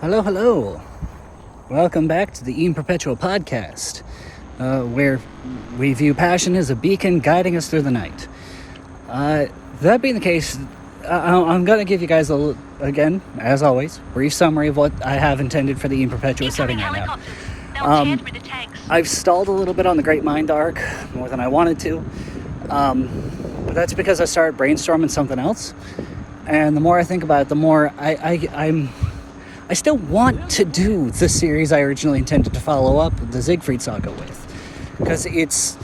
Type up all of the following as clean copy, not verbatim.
Hello. Welcome back to the Perpetua podcast, where we view passion as a beacon guiding us through the night. That being the case, I'm going to give you guys, again, as always, brief summary of what I have intended for the Perpetua setting right now. I've stalled a little bit on the Great Mind arc, more than I wanted to, but that's because I started brainstorming something else, and the more I think about it, the more I still want to do the series I originally intended to follow up the Siegfried Saga with, because it's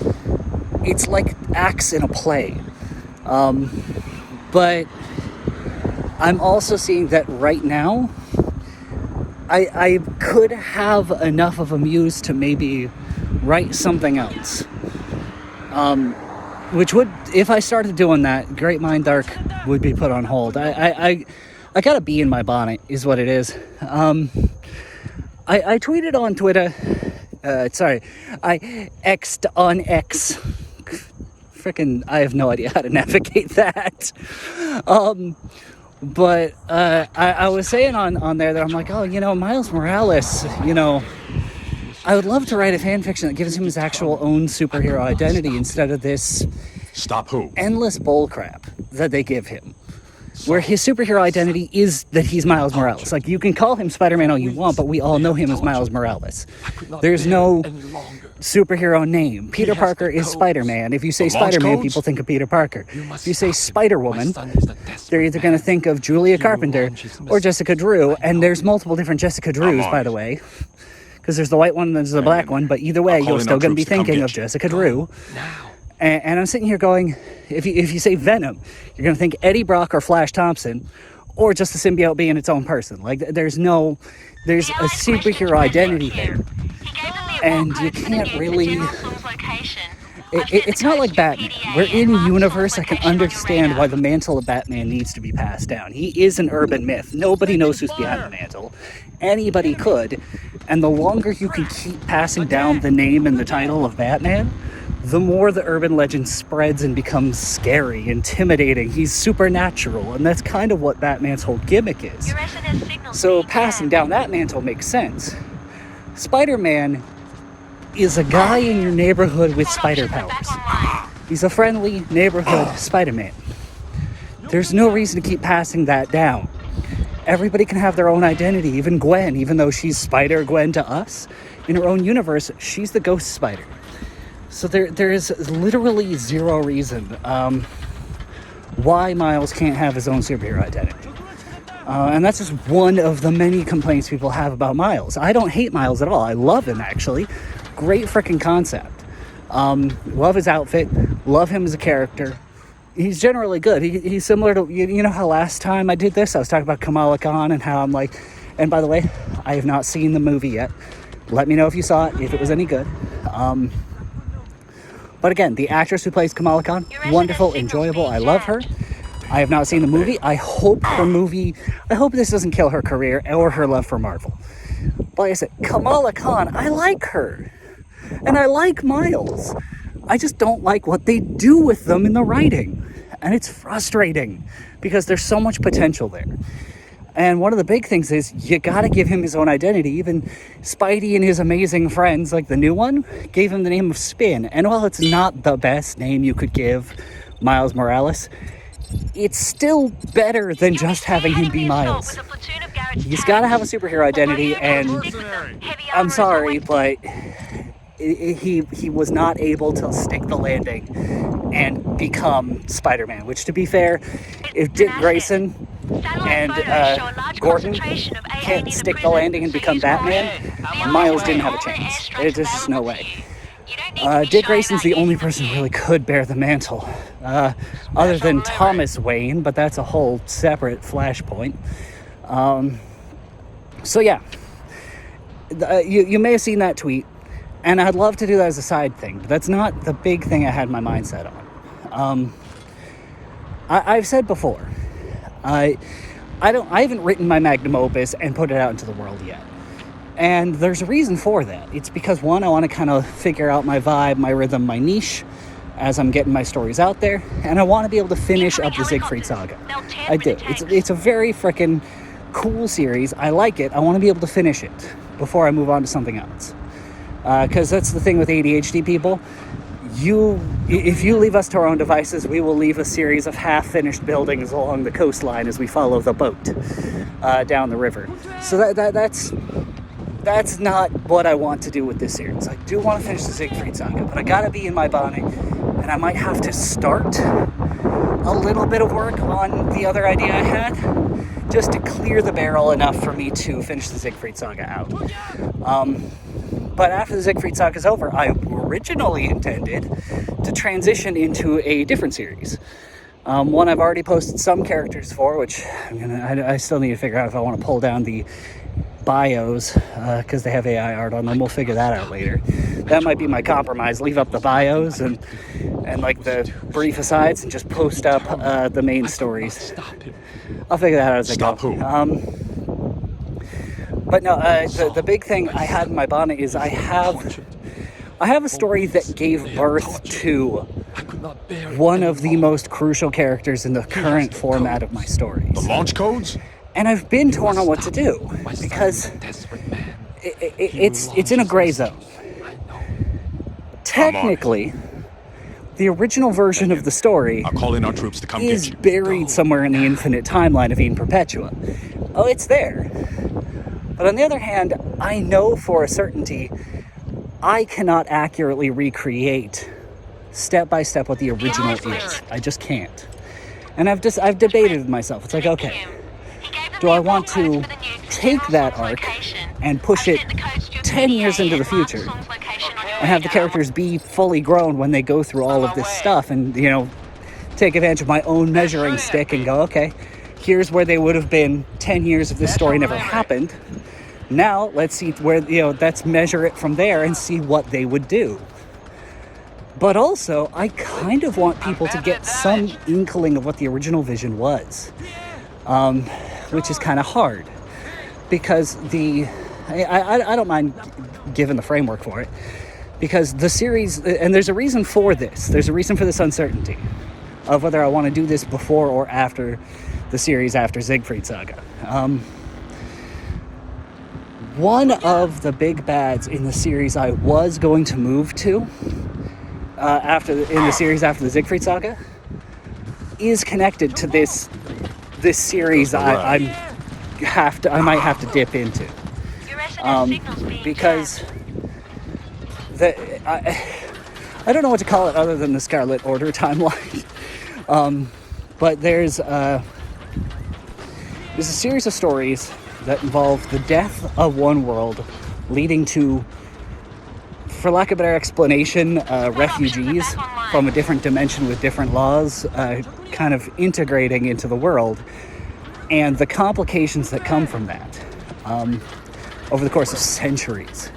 like acts in a play. But I'm also seeing that right now I could have enough of a muse to maybe write something else. Which would, if I started doing that, Great Mind Arc would be put on hold. I got a bee in my bonnet, is what it is. I tweeted on Twitter. I X'd on X. Frickin', I have no idea how to navigate that. But I was saying on there that I'm like, Miles Morales, I would love to write a fanfiction that gives him his actual own superhero identity instead of this endless bullcrap that they give him, where his superhero identity is that he's Miles Morales. Like, you can call him Spider-Man all you want, but we all know him as Miles Morales. There's no superhero name. Peter Parker is Spider-Man. If you say Spider-Man, people think of Peter Parker. If you say Spider-Woman, they're either going to think of Julia Carpenter or Jessica Drew, and there's multiple different Jessica Drews, by the way, because there's the white one and there's the black one, but either way, you're still going to be thinking of Jessica Drew. And I'm sitting here going, if you say Venom, you're going to think Eddie Brock or Flash Thompson, or just the symbiote being its own person. Like, there's a superhero identity there. And you can't really... It's not like Batman. We're in universe. I can understand why the mantle of Batman needs to be passed down. He is an urban myth. Nobody knows who's behind the mantle. Anybody could. And the longer you can keep passing down the name and the title of Batman, the more the urban legend spreads and becomes scary, intimidating. He's supernatural, and that's kind of what Batman's whole gimmick is. So passing down that mantle makes sense. Spider-Man is a guy in your neighborhood with spider powers. He's a friendly neighborhood Spider-Man. There's no reason to keep passing that down. Everybody can have their own identity, even Gwen, even though she's Spider-Gwen to us. In her own universe, she's the Ghost Spider. So there is literally zero reason why Miles can't have his own superhero identity. And that's just one of the many complaints people have about Miles. I don't hate Miles at all. I love him, actually. Great freaking concept. Love his outfit. Love him as a character. He's generally good. He's similar to, you know how last time I did this, I was talking about Kamala Khan and how I'm like, and by the way, I have not seen the movie yet. Let me know if you saw it, if it was any good. But again, the actress who plays Kamala Khan, wonderful, enjoyable. I love her. I have not seen the movie. I hope this doesn't kill her career or her love for Marvel. But like I said, Kamala Khan, I like her. And I like Miles. I just don't like what they do with them in the writing. And it's frustrating because there's so much potential there. And one of the big things is you gotta give him his own identity. Even Spidey and his amazing friends, like the new one, gave him the name of Spin. And while it's not the best name you could give Miles Morales, it's still better than just having him be Miles. He's gotta have a superhero identity, and I'm sorry, but he was not able to stick the landing and become Spider-Man, which, to be fair, if Dick Grayson and Gordon can't stick the landing and become Batman, Miles didn't have a chance. There's just no way. Dick Grayson's the only person who really could bear the mantle, other than Thomas Wayne, but that's a whole separate flashpoint. So yeah, you may have seen that tweet, and I'd love to do that as a side thing, but that's not the big thing I had my mindset on. I've said before, I haven't written my magnum opus and put it out into the world yet. And there's a reason for that. It's because, one, I want to kind of figure out my vibe, my rhythm, my niche as I'm getting my stories out there. And I want to be able to finish up the Siegfried Saga. I do. It's a very frickin' cool series. I like it. I want to be able to finish it before I move on to something else. Because that's the thing with ADHD people. If you leave us to our own devices, we will leave a series of half-finished buildings along the coastline as we follow the boat down the river. So that's not what I want to do with this series. I do want to finish the Siegfried Saga, but I gotta be in my bonnet, and I might have to start a little bit of work on the other idea I had, just to clear the barrel enough for me to finish the Siegfried Saga out. But after the Siegfried Saga is over, I originally intended to transition into a different series. One I've already posted some characters for, which I still need to figure out if I want to pull down the bios, because they have AI art on them. We'll figure that out later. That might be my compromise. Leave up the bios and like the brief asides and just post up the main stories. I'll figure that out as I go. But no, the big thing I had in my bonnet is I have a story that gave birth to one of the most crucial characters in the current format of my stories. The launch codes? And I've been torn on what to do, because it's in a gray zone. Technically, the original version of the story I'll call in our troops to come is get you. buried somewhere in the infinite timeline of Eden Perpetua. Oh, it's there. But on the other hand, I know for a certainty I cannot accurately recreate step by step what the original is. I just can't. And I've debated with myself. It's like, okay, do I want to take that arc and push it 10 years into the future and have the characters be fully grown when they go through all of this stuff, and, take advantage of my own measuring stick and go, okay, here's where they would have been 10 years if this story never happened. Now, let's see where, let's measure it from there and see what they would do. But also, I kind of want people to get some inkling of what the original vision was. Which is kind of hard. Because I don't mind giving the framework for it. Because the series, and there's a reason for this. There's a reason for this uncertainty of whether I want to do this before or after the series after Siegfried Saga. One of the big bads in the series I was going to move to in the series after the Siegfried Saga is connected to this series I might have to dip into, because I don't know what to call it other than the Scarlet Order timeline. But there's a series of stories that involve the death of one world, leading to, for lack of a better explanation, refugees from a different dimension with different laws kind of integrating into the world, and the complications that come from that over the course of centuries.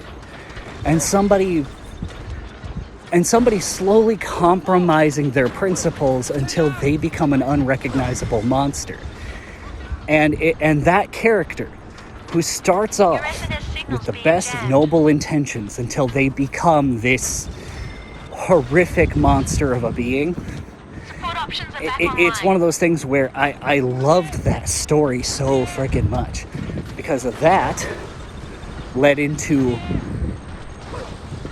And somebody slowly compromising their principles until they become an unrecognizable monster. And that character, who starts off with the best of noble intentions until they become this horrific monster of a being, it's one of those things where I loved that story so freaking much. Because of that, led into...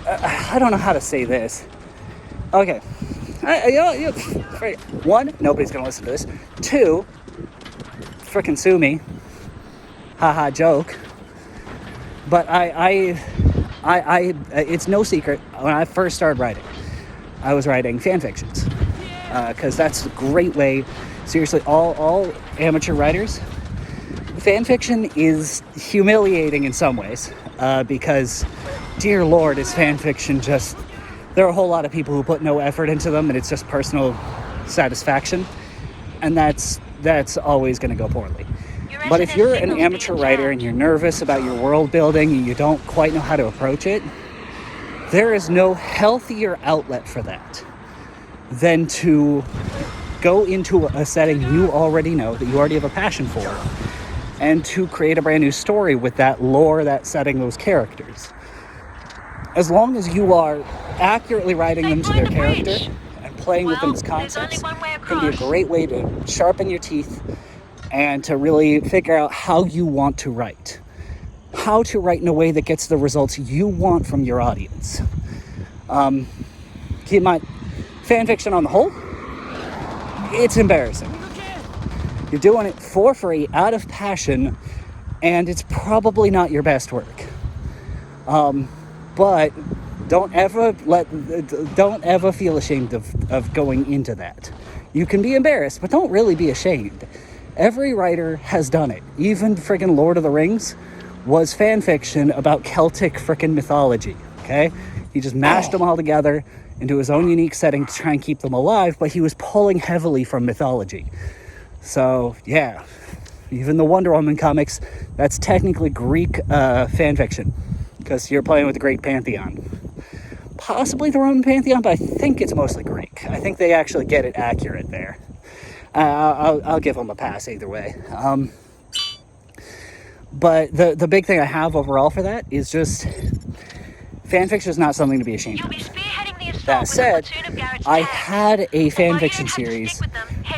I don't know how to say this. Okay. One, nobody's going to listen to this. Two, frickin' sue me. Haha, joke. But I it's no secret, when I first started writing, I was writing fanfictions. Because that's a great way, seriously, all amateur writers, fanfiction is humiliating in some ways, because, dear Lord, is fanfiction just... There are a whole lot of people who put no effort into them, and it's just personal satisfaction, and that's always going to go poorly. But if you're an amateur writer and you're nervous about your world building and you don't quite know how to approach it, there is no healthier outlet for that than to go into a setting you already know, that you already have a passion for, and to create a brand new story with that lore, that setting, those characters. As long as you are accurately writing them to their character and playing with them as concepts, it can be a great way to sharpen your teeth and to really figure out how you want to write. How to write in a way that gets the results you want from your audience. Keep in mind, fan fiction on the whole, it's embarrassing. You're doing it for free, out of passion, and it's probably not your best work. But don't ever feel ashamed of going into that. You can be embarrassed, but don't really be ashamed. Every writer has done it. Even friggin' Lord of the Rings was fan fiction about Celtic frickin' mythology, okay? He just mashed them all together into his own unique setting to try and keep them alive, but he was pulling heavily from mythology. So, yeah, even the Wonder Woman comics, that's technically Greek fan fiction, because you're playing with the Greek pantheon. Possibly the Roman pantheon, but I think it's mostly Greek. I think they actually get it accurate there. I'll give them a pass either way. But the big thing I have overall for that is just fanfiction is not something to be ashamed of. That said, I had a fanfiction series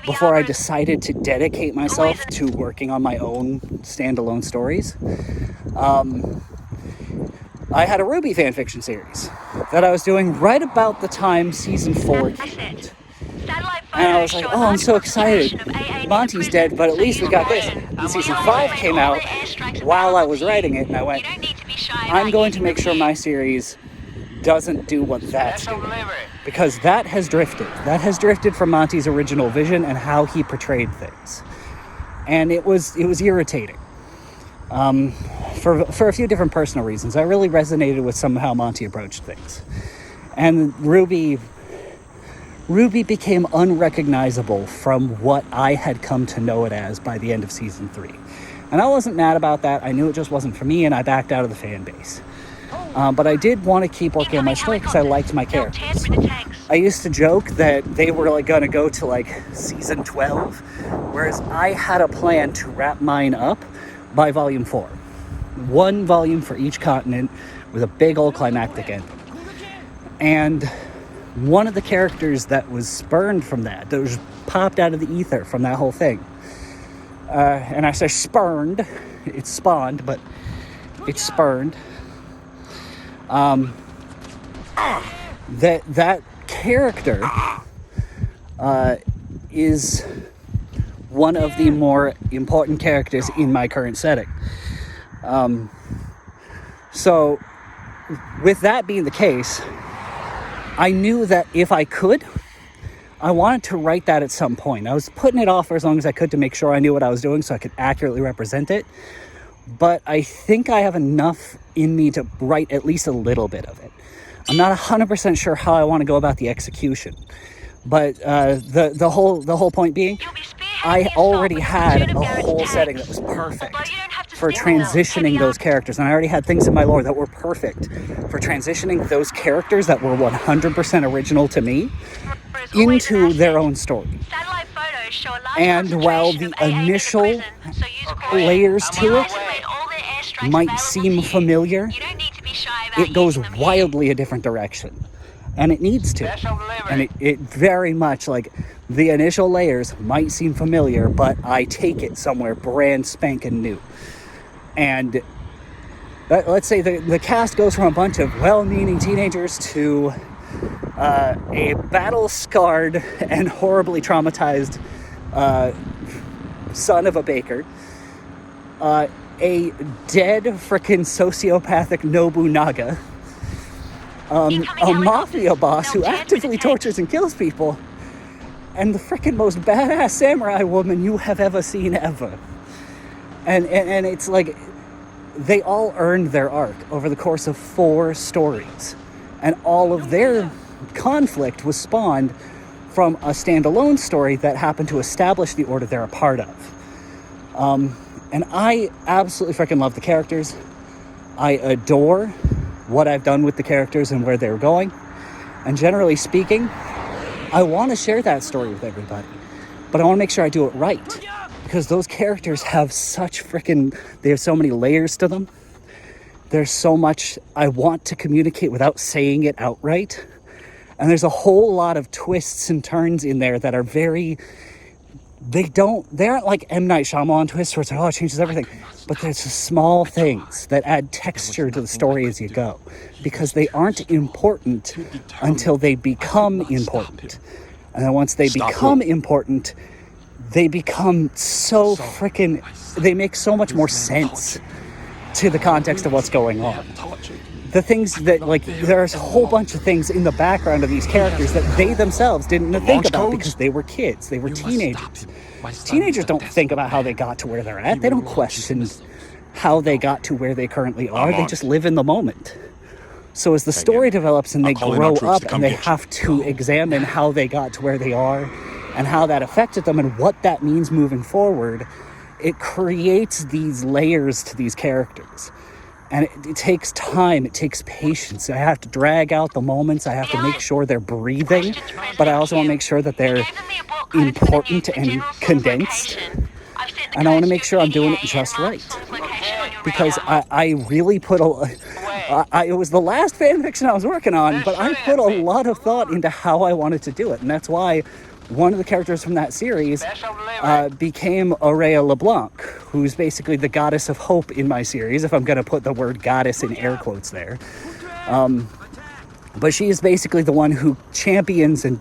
before I decided to dedicate myself to working on my own standalone stories. I had a Ruby fanfiction series that I was doing right about the time season 4 came out. And I was like, oh, I'm so excited. Monty's dead, but at least we got this. And season 5 came out while I was writing it, and I went, I'm going to make sure my series doesn't do what that's doing. Because that has drifted. That has drifted from Monty's original vision and how he portrayed things. And it was irritating. For a few different personal reasons. I really resonated with how Monty approached things. And Ruby became unrecognizable from what I had come to know it as by the end of season 3. And I wasn't mad about that. I knew it just wasn't for me, and I backed out of the fan base. But I did want to keep working on my story because I liked my characters. I used to joke that they were going to go to season 12, whereas I had a plan to wrap mine up by volume 4. 1 volume for each continent with a big old climactic ending. And one of the characters that was spurned from that was popped out of the ether from that whole thing. And I say spurned, it's spawned, but it's spurned. That character is one of the more important characters in my current setting. So with that being the case, I knew that if I could, I wanted to write that at some point. I was putting it off for as long as I could to make sure I knew what I was doing so I could accurately represent it. But I think I have enough in me to write at least a little bit of it. I'm not 100% sure how I want to go about the execution. But the whole point being, I already had a whole setting that was perfect for transitioning those characters. And I already had things in my lore that were perfect for transitioning those characters that were 100% original to me into their own story. And while the initial layers to it might seem familiar, it goes wildly a different direction. And it needs to. And it very much, the initial layers might seem familiar, but I take it somewhere brand spanking new. And let's say the cast goes from a bunch of well-meaning teenagers to a battle-scarred and horribly traumatized son of a baker, a dead frickin' sociopathic Nobunaga, a mafia boss who actively tortures and kills people, and the frickin' most badass samurai woman you have ever seen ever. And it's they all earned their arc over the course of 4 stories. And all of their conflict was spawned from a standalone story that happened to establish the order they're a part of. And I absolutely freaking love the characters. I adore what I've done with the characters and where they're going. And generally speaking, I want to share that story with everybody. But I want to make sure I do it right. Because those characters have they have so many layers to them. There's so much I want to communicate without saying it outright. And there's a whole lot of twists and turns in there that are very they aren't like M. Night Shyamalan twists where it's like, oh, it changes everything. But there's small things that add texture to the story as you go, because they aren't important until they become important. And then once they become important, they become so freaking, they make so much more sense to the context of what's going on. The things that, like, there's a whole bunch of things in the background of these characters that they themselves didn't think about because they were kids. They were teenagers. Teenagers don't think about how they got to where they're at. They don't question how they got to where they currently are. They just live in the moment. So as the story develops and they grow up and they have to examine how they got to where they are and how that affected them and what that means moving forward, it creates these layers to these characters. And it takes time, it takes patience. I have to drag out the moments, I have to make sure they're breathing, but I also want to make sure that they're important and condensed. And I want to make sure I'm doing it just right. Because I really put it was the last fanfiction I was working on, but I put a lot of thought into how I wanted to do it. And that's why one of the characters from that series became Aurea LeBlanc, who's basically the goddess of hope in my series, if I'm going to put the word goddess in air quotes there. But she is basically the one who champions and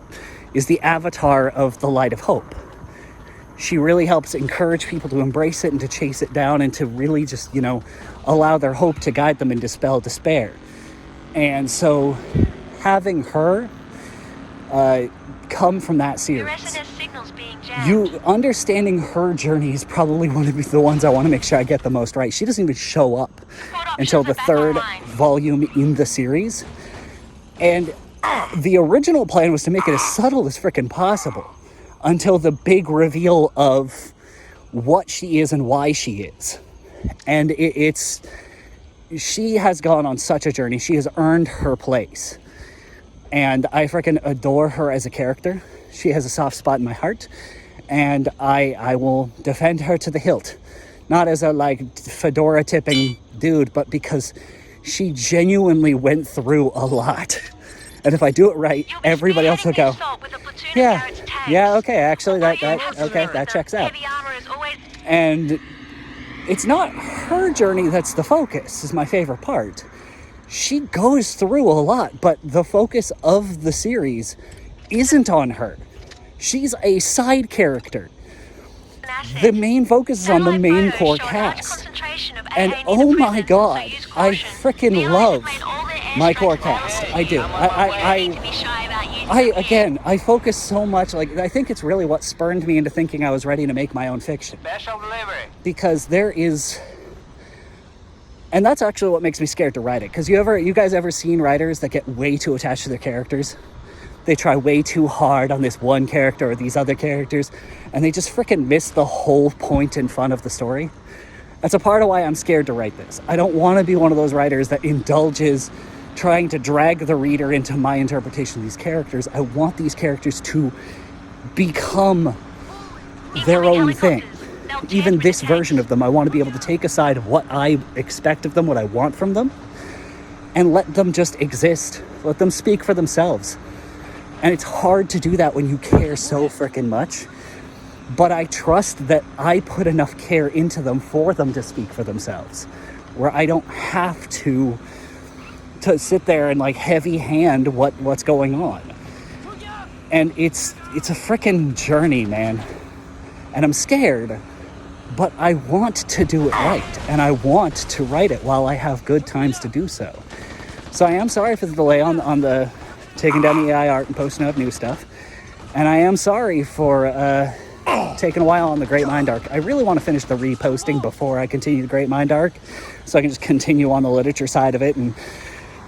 is the avatar of the light of hope. She really helps encourage people to embrace it and to chase it down and to really just, allow their hope to guide them and dispel despair. And so having her come from that series, you understanding her journey is probably one of the ones I want to make sure I get the most right. She doesn't even show up until the third volume in the series. And the original plan was to make it as subtle as freaking possible until the big reveal of what she is and why she is. And she has gone on such a journey. She has earned her place. And I freaking adore her as a character. She has a soft spot in my heart. And I will defend her to the hilt. Not as a, fedora tipping dude, but because she genuinely went through a lot. And if I do it right, everybody else will go, yeah, okay, actually, that checks out. And it's not her journey that's the focus, is my favorite part. She goes through a lot, but the focus of the series isn't on her. She's a side character. The main focus is on the main core cast. And oh my god, I freaking love my core cast. I do. I focus so much, I think it's really what spurned me into thinking I was ready to make my own fiction. Because there is, and that's actually what makes me scared to write it. Because you guys ever seen writers that get way too attached to their characters? They try way too hard on this one character or these other characters, and they just freaking miss the whole point and fun of the story. That's a part of why I'm scared to write this. I don't want to be one of those writers that indulges trying to drag the reader into my interpretation of these characters. I want these characters to become their own thing. Even this version of them, I want to be able to take aside what I expect of them, what I want from them, and let them just exist. Let them speak for themselves. And it's hard to do that when you care so freaking much. But I trust that I put enough care into them for them to speak for themselves, where I don't have to sit there and heavy hand what's going on. And it's a freaking journey, man. And I'm scared, but I want to do it right. And I want to write it while I have good times to do so. So I am sorry for the delay on the taking down the AI art and posting up new stuff. And I am sorry for taking a while on the Great Mind arc. I really want to finish the reposting before I continue the Great Mind arc, so I can just continue on the literature side of it and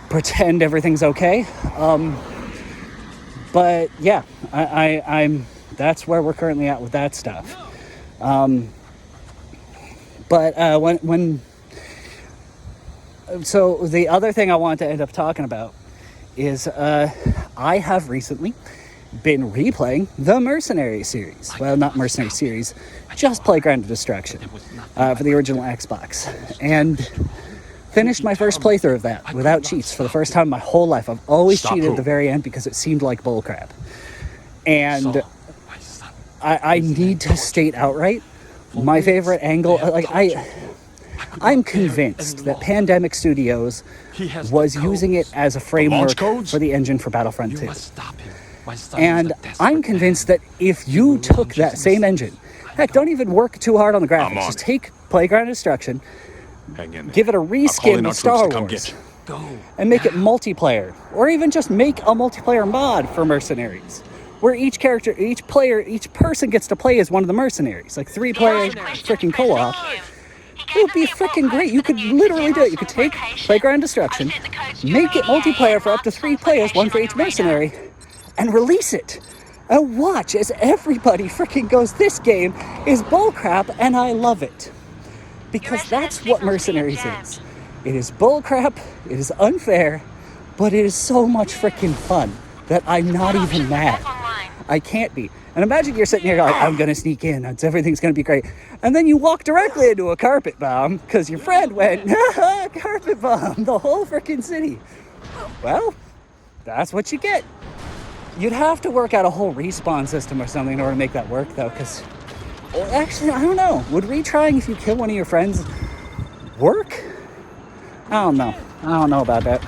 pretend everything's okay. But yeah, I'm that's where we're currently at with that stuff. So the other thing I want to end up talking about is I have recently been replaying the Mercenaries series. Well, not Mercenaries series, just Playground of Destruction for the original Xbox. And finished my first playthrough of that without cheats for the first time in my whole life. I've always cheated at the very end because it seemed like bullcrap. And I need to state outright, my favorite angle, like I'm convinced that Pandemic Studios was using it as a framework for the engine for Battlefront 2. And I'm convinced that if you took that same engine, heck, don't even work too hard on the graphics, just take Playground Destruction, give it a reskin with Star Wars, and make it multiplayer, or even just make a multiplayer mod for Mercenaries, where each character, each person gets to play as one of the mercenaries, like 3-player freaking co-op. It would be freaking great. You could literally do it. You could take Playground Destruction, make it multiplayer for up to 3 players, one for each mercenary, and release it. And watch as everybody freaking goes, this game is bullcrap and I love it. Because that's what Mercenaries is. It is bullcrap, it is unfair, but it is so much freaking fun that I'm not even mad. I can't be. And imagine you're sitting here like, I'm going to sneak in, everything's going to be great. And then you walk directly into a carpet bomb because your friend went, carpet bomb, the whole freaking city. Well, that's what you get. You'd have to work out a whole respawn system or something in order to make that work, though, because... Actually, I don't know. Would retrying if you kill one of your friends work? I don't know. I don't know about that.